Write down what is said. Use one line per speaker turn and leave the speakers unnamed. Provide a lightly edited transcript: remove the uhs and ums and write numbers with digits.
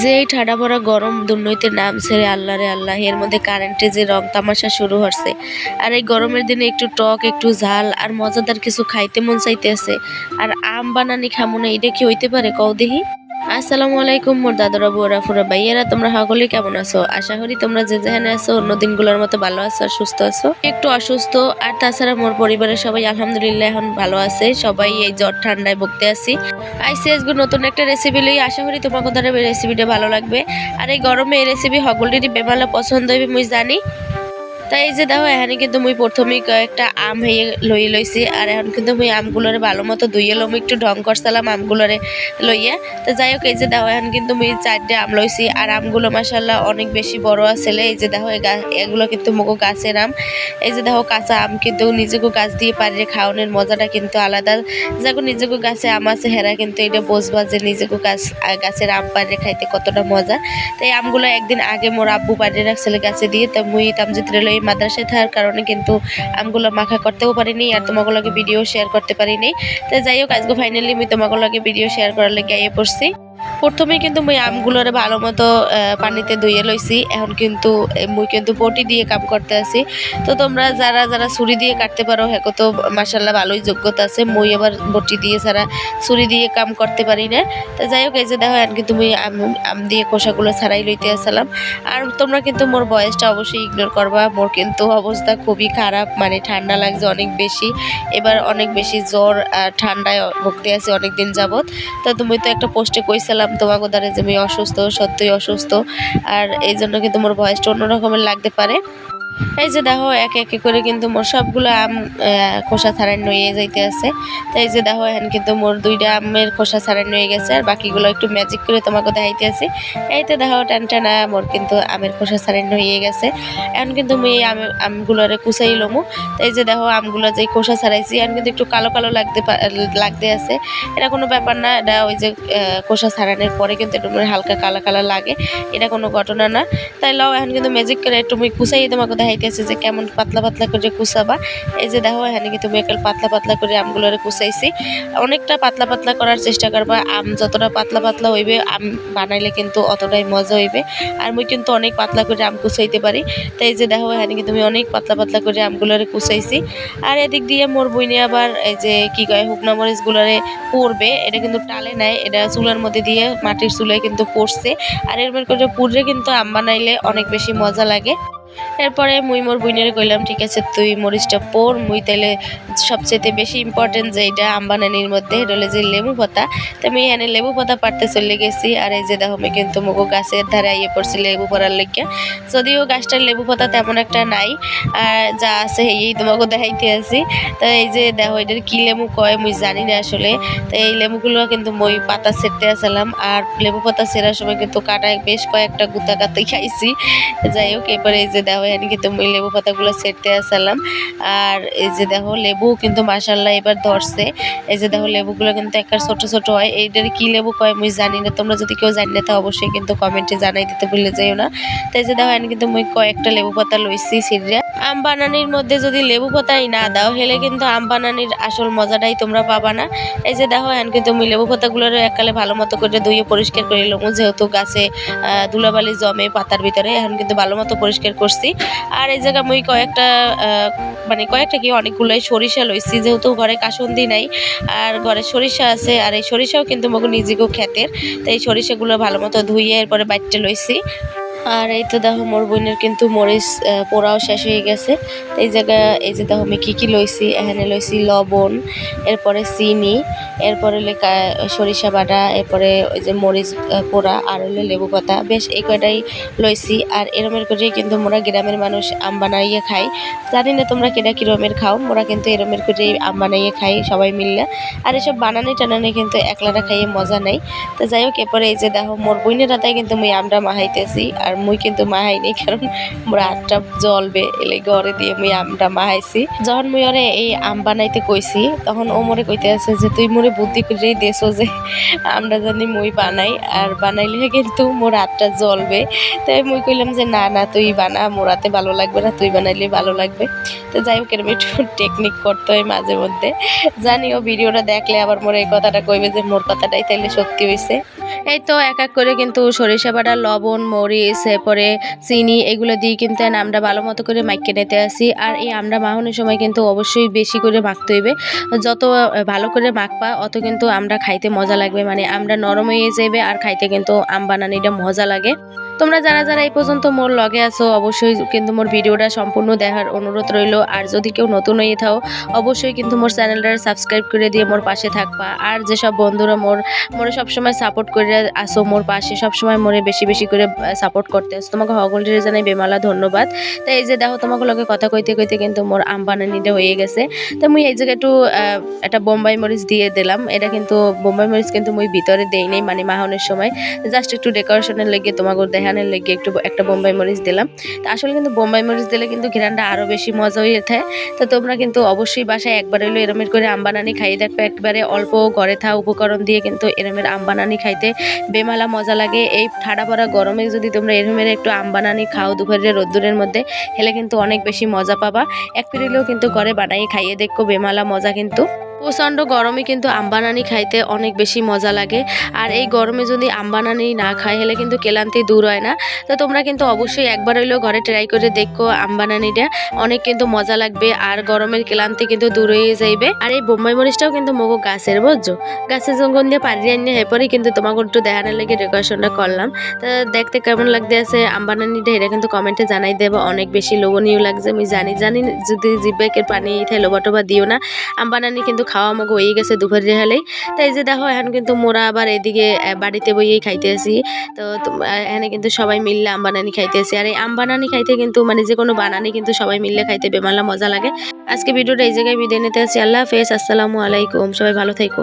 যে এই ঠাডা পড়া গরম দুর্নইতে নামছে রে আল্লাহ রে আল্লাহ, এর মধ্যে কারেন্টে যে রং তামাশা শুরু হচ্ছে। আর এই গরমের দিনে একটু টক একটু ঝাল আর মজাদার কিছু খাইতে মন চাইতেছে। আর আম বানানি খামু না, এটা কি হইতে পারে কও দেখি। আসসালামু আলাইকুম মোর দাদরা বুয়ারা ফুরা ভাইয়েরা, তোমরা সকলে কেমন আছো? আশা করি তোমরা যে যেখানে আছো অন্য দিনগুলোর মতো ভালো আছো আর সুস্থ আছো। একটু অসুস্থ আর তাছাড়া মোর পরিবারের সবাই আলহামদুলিল্লাহ এখন ভালো আছে। সবাই এই জ্বর ঠান্ডায় ভুগতে আছি। আইসি আজকে নতুন একটা রেসিপি লই, আশা করি তোমার কথা রেসিপিটা ভালো লাগবে। আর এই গরমে এই রেসিপি সকলেরই বেমালা পছন্দ হইবে মুই জানি। তাই এই যে দেখো এখানে কিন্তু মুই প্রথমেই কয়েকটা আম হইয়ে লইছি। আর এখন কিন্তু মুই আমগুলোরে ভালো মতো ধুইয়ে লম, একটু ঢং করছিলাম আমগুলোরে লইয়া। তো যাই হোক এই যে দেখো এখন কিন্তু মুই 4টে আম লইছি। আর আমগুলো মাশাআল্লাহ অনেক বেশি বড় আসলে। এই যে দেখো এগুলো কিন্তু মগো গাছের আম। এই যে দেখো কাঁচা আম কিন্তু নিজেকে গাছ দিয়ে পারে খাওয়ানোর মজাটা কিন্তু আলাদা। যাকে নিজেকে গাছে আম আছে হেরা কিন্তু এটা বুঝবা যে নিজেকে গাছের আম পারে খাইতে কতটা মজা। তাই আমগুলো একদিন আগে মোর আব্বু পারে রাখছিল গাছে দিয়ে। তা মুই তামজিত্রে লই মাদ্রাসায় থাকার কারণে কিন্তু আমগুলো মাখা করতেও পারিনি আর তোমাগুলোকে ভিডিও শেয়ার করতে পারিনি। তো যাই হোক আজকে ফাইনালি আমি তোমাগুলোকে ভিডিও শেয়ার করার লেগে আইয়ে পড়ছি। প্রথমেই কিন্তু মুই আমগুলোরে ভালো মতো পানিতে ধুয়ে লইছি। এখন কিন্তু মুই কিন্তু বটি দিয়ে কাম করতে আছি। তো তোমরা যারা যারা ছুরি দিয়ে কাটতে পারো হ্যাঁ তো মাশাআল্লাহ ভালোই যোগ্যতা আছে। মুই আবার বটি দিয়ে ছাড়া ছুরি দিয়ে কাম করতে পারি না। তো যাই হোক এই যে দেখো এখন কিন্তু মুই আম দিয়ে খোসাগুলো ছাড়াই লইতে আসলাম। আর তোমরা কিন্তু মোর ভয়েসটা অবশ্যই ইগনোর করবা। মোর কিন্তু অবস্থা খুবই খারাপ, মানে ঠান্ডা লাগছে অনেক বেশি। এবার অনেক বেশি জ্বর আর ঠান্ডায় ভুগতে আছি অনেকদিন যাবত। তো তুমি তো একটা পোস্টে কইছিলাম তোমাকে দ্বারা যে আমি অসুস্থ, সত্যিই অসুস্থ। আর এই জন্য কিন্তু মোর ভয়েসটা অন্যরকমের লাগতে পারে। এই যে দেখো একে একে করে কিন্তু মোর সবগুলো আম খোসা ছাড়াই নইয়ে যাইতে আছে। তো এই যে দেখো এখন কিন্তু মোর 2টা আমের খোসা ছাড়াই নয়ে গেছে। আর বাকিগুলো একটু ম্যাজিক করে তোমাকে দেখাইতে আছি। এই তো দেখো টানটানা মোর কিন্তু আমের খোসা ছাড়াই নইয়ে গেছে। এখন কিন্তু মুই আমগুলোরে কুচাই লমু। তো এই যে দেখো আমগুলো যে খোসা ছাড়াইছি এখন কিন্তু একটু কালো কালো লাগতে আছে। এটা কোনো ব্যাপার না, এটা ওই যে খোসা ছাড়ানোর পরে কিন্তু একটু হালকা কালা কালা লাগে, এটা কোনো ঘটনা না। তাই লও এখন কিন্তু ম্যাজিক করে একটু মুই কুচাই তোমাকে দেখাইতেছে যে কেমন পাতলা পাতলা করে কুচাবা। এই যে দেখো এখানে কিন্তু মুই একটা পাতলা পাতলা করে আমগুলোরে কুচাইছি। অনেকটা পাতলা পাতলা করার চেষ্টা করবা। আম যতটা পাতলা পাতলা হইবে আম বানাইলে কিন্তু অতটাই মজা হইবে। আর মুই কিন্তু অনেক পাতলা করে আম কুচাইতে পারি। তাই এই যে দেখো এখানে কিন্তু আমি অনেক পাতলা পাতলা করে আমগুলোরে কুচাইছি। আর এদিক দিয়ে মোর বইনে আবার এই যে কি কয় শুকনা মরিচগুলোরে পড়বে, এটা কিন্তু টালে নাই, এটা চুলার মধ্যে দিয়ে মাটির চুলায় কিন্তু পড়ছে। আর এরপর করে পুড়ে কিন্তু আম বানাইলে অনেক বেশি মজা লাগে। এরপরে মুই মোর বইনের কইলাম ঠিক আছে তুই মরিচটা পোড়, মুই তাইলে সবচেয়ে বেশি ইম্পর্টেন্ট যে এটা আমবানানির মধ্যে এটা হলো যে লেবু পাতা। তো আমি এখানে লেবু পাতা পাড়তে চলে গেছি। আর এই যে দেখো আমি কিন্তু মুগো গাছের ধারে আইয়ে পড়ছি লেবু পড়ার লেগে। যদিও গাছটার লেবু পাতা তেমন একটা নাই, আর যা আছে এই তোমাকে দেখাইতে আছি। তো এই যে দেখো এটার কি লেবু কয় মুই জানি না আসলে। তো এই লেবুগুলো কিন্তু মই পাতা ছেড়তে আসলাম। আর লেবু পাতা ছেঁড়ার সময় কিন্তু কাটায় বেশ কয়েকটা গুতা কাতে খাইছি। যাই হোক এবারে এই যে দেখো এখানে কিন্তু মুই লেবু পাতাগুলো ছেড়তে আসলাম। আর এই যে দেখো লেবু কিন্তু মাশাআল্লাহ এবার ধরছে। এই যে দেখো লেবুগুলো কিন্তু একটা ছোট ছোট হয়, এইটার কি লেবু কয় মুই জানি না। তোমরা যদি কেউ জানি না তা অবশ্যই কিন্তু কমেন্টে জানাই দিতে ভুলে যাইও না। তো এই যে দেখো এখানে কিন্তু মুই কয়েকটা লেবু পাতা লইছি ছিঁড়া। আম বানানির মধ্যে যদি লেবু পাতাই না দাও হেলে কিন্তু আম বানানির আসল মজাটাই তোমরা পাবা না। এই যে দেখো এখন কিন্তু মুই লেবু পাতাগুলোর এককালে ভালো মতো করে ধুয়ে পরিষ্কার করে লমু, যেহেতু গাছে ধুলাবালি জমে পাতার ভিতরে। এখন কিন্তু ভালো মতো পরিষ্কার করছি। আর এই জায়গা মুই কয়েকটা কি অনেকগুলোই সরিষা লইছি, যেহেতু ঘরে কাসুন্দি নাই আর ঘরে সরিষা আছে। আর এই সরিষাও কিন্তু মগো নিজেকেও ক্ষেতের। তো এই সরিষাগুলো ভালো মতো ধুইয়ে এরপরে বাইটটা লইছি। আর এই তো দেখো মোর বোনের কিন্তু মরিচ পোড়াও শেষ হয়ে গেছে। এই জায়গায় এই যে দেখো আমি কী কী লইছি, এখানে লইছি লবণ, এরপরে চিনি, এরপরে সরিষা বাটা, এরপরে ওই যে মরিচ পোড়া, আর হইলো লেবু পাতা, বেশ এই কয়টাই লইছি। আর এরমের করেই কিন্তু মোরা গ্রামের মানুষ আম বানাইয়ে খাই। জানি না তোমরা কেটা কীরমের খাও, মোরা কিন্তু এরমের করেই আম বানাইয়ে খাই সবাই মিললে। আর এসব বানানি টানানি কিন্তু একলাটা খাইয়ে মজা নাই। তো যাই হোক এরপরে এই যে দেখো মোর বইনের হাতায় কিন্তু মুই আমটা মাহাইতেছি। আর মুই কিন্তু মাহাইনি, কারণ মোর হাতটা জ্বলবে এলে ঘরে দিয়ে মুই আমটা মাহাইছি। যখন মুই ওরে এই আম বানাইতে কইছি তখন ও মোরে কইতে আছে যে তুই মোরে বুদ্ধি করেই দেছো যে আমরা জানি মুই বানাই, আর বানাইলে কিন্তু মোর হাতটা জ্বলবে। তাই মুই কইলাম যে না না তুই বানা, মোর হাতে ভালো লাগবে না, তুই বানাইলে ভালো লাগবে। তো যাই হোক এরকম একটু টেকনিক করতে হয় মাঝে মধ্যে। জানিও ভিডিওটা দেখলে আবার মোর এই কথাটা কইবে যে মোর কথাটাই তাইলে সত্যি হয়েছে। এই তো এক এক করে কিন্তু সরিষা বাটা, লবণ, মরিচ, এরপরে চিনি এগুলো দিয়ে কিন্তু আমরা ভালো মতো করে মাইখে নিতে আসি। আর এই আমরা মাখানোর সময় কিন্তু অবশ্যই বেশি করে মাখতে হইবে। যত ভালো করে মাখবা অত কিন্তু আমরা খাইতে মজা লাগবে, মানে আমরা নরম হয়ে যাবে আর খাইতে কিন্তু আম বানানিটা মজা লাগে। তোমরা যারা যারা এই পর্যন্ত মোর লগে আছো অবশ্যই কিন্তু মোর ভিডিওটা সম্পূর্ণ দেখার অনুরোধ রইল। আর যদি কেউ নতুন হয়ে থাও অবশ্যই কিন্তু মোর চ্যানেলটা সাবস্ক্রাইব করে দিয়ে মোর পাশে থাকবা। আর যেসব বন্ধুরা মোরে সবসময় সাপোর্ট করে আসো মোর পাশে, সবসময় মোরে বেশি বেশি করে সাপোর্ট করতে আসো, তোমাকে সকলের জানাই বেমালা ধন্যবাদ। তো এই যে দেখো তোমাকে লগে কথা কইতে কইতে কিন্তু মোর আম বানানিটা হয়ে গেছে। তো মুই এই জায়গায় একটু একটা বোম্বাই মরিচ দিয়ে দিলাম। এটা কিন্তু বোম্বাই মরিচ কিন্তু মুই ভিতরে দেই নাই, মানে মাখনের সময় জাস্ট একটু ডেকোরেশনের লেগে তোমাকে দেখানোর লেগে একটু একটা বোম্বাই মরিচ দিলাম। তো আসলে কিন্তু বোম্বাই মরিচ দিলে কিন্তু ঘ্রাণটা আরও বেশি মজা হয়ে থাকে। তো তোমরা কিন্তু অবশ্যই বাসায় একবার হইলো এরমের করে আম বানানি খাইয়ে দেখবে। একবারে অল্প ঘরে থাকা উপকরণ দিয়ে কিন্তু এরমের আম বানানি খাইতে বেমালা মজা লাগে। এই ঠাডা পড়া গরমে যদি তোমরা এরমের একটু আম বানানি খাও দুপুরের রোদ্দুরের মধ্যে, হেলে কিন্তু অনেক বেশি মজা পাবা। এক পিরিলেও কিন্তু ঘরে বানাই খাইয়ে দেখো, বেমালা মজা কিন্তু। প্রচণ্ড গরমে কিন্তু আম বানানি খাইতে অনেক বেশি মজা লাগে। আর এই গরমে যদি আম বানানি না খাই হলে কিন্তু ক্লান্তি দূর হয় না। তো তোমরা কিন্তু অবশ্যই একবার হইলেও ঘরে ট্রাই করে দেখো আম বানানিটা, অনেক কিন্তু মজা লাগবে আর গরমের ক্লান্তি কিন্তু দূর হয়ে যাইবে। আর এই বোম্বাই মরিচটাও কিন্তু মগো গাছের, বুঝছো, গাছের জঙ্গল দিয়ে পাড়ি আনিয়ে এরপরেই কিন্তু তোমাকে একটু দেখানোর লেগে ডেকোরেশনটা করলাম। তো দেখতে কেমন লাগতে আছে আম বানানিটা এটা কিন্তু কমেন্টে জানাই দেবো। অনেক বেশি লোভনীয় লাগছে, আমি জানি যদি জিব্বাইকের পানি ইথায় লোবাটোবা দিও না। আম বানানি কিন্তু খাওয়া আমাকে হয়ে গেছে দুপুর রেহালেই। তো এই যে দেখো এখন কিন্তু মোরা আবার এদিকে বাড়িতে বইয়েই খাইতে আসি। তো এখানে কিন্তু সবাই মিললে আম বানানি খাইতে আসি। আর এই আম বানানি খাইতে কিন্তু মানে যে কোনো বানানি কিন্তু সবাই মিললে খাইতে বেমালা মজা লাগে। আজকে ভিডিওটা এই জায়গায় বিদায় নিতে আসি। আল্লাহ হাফেজ, আসসালামু আলাইকুম, সবাই ভালো থেকো।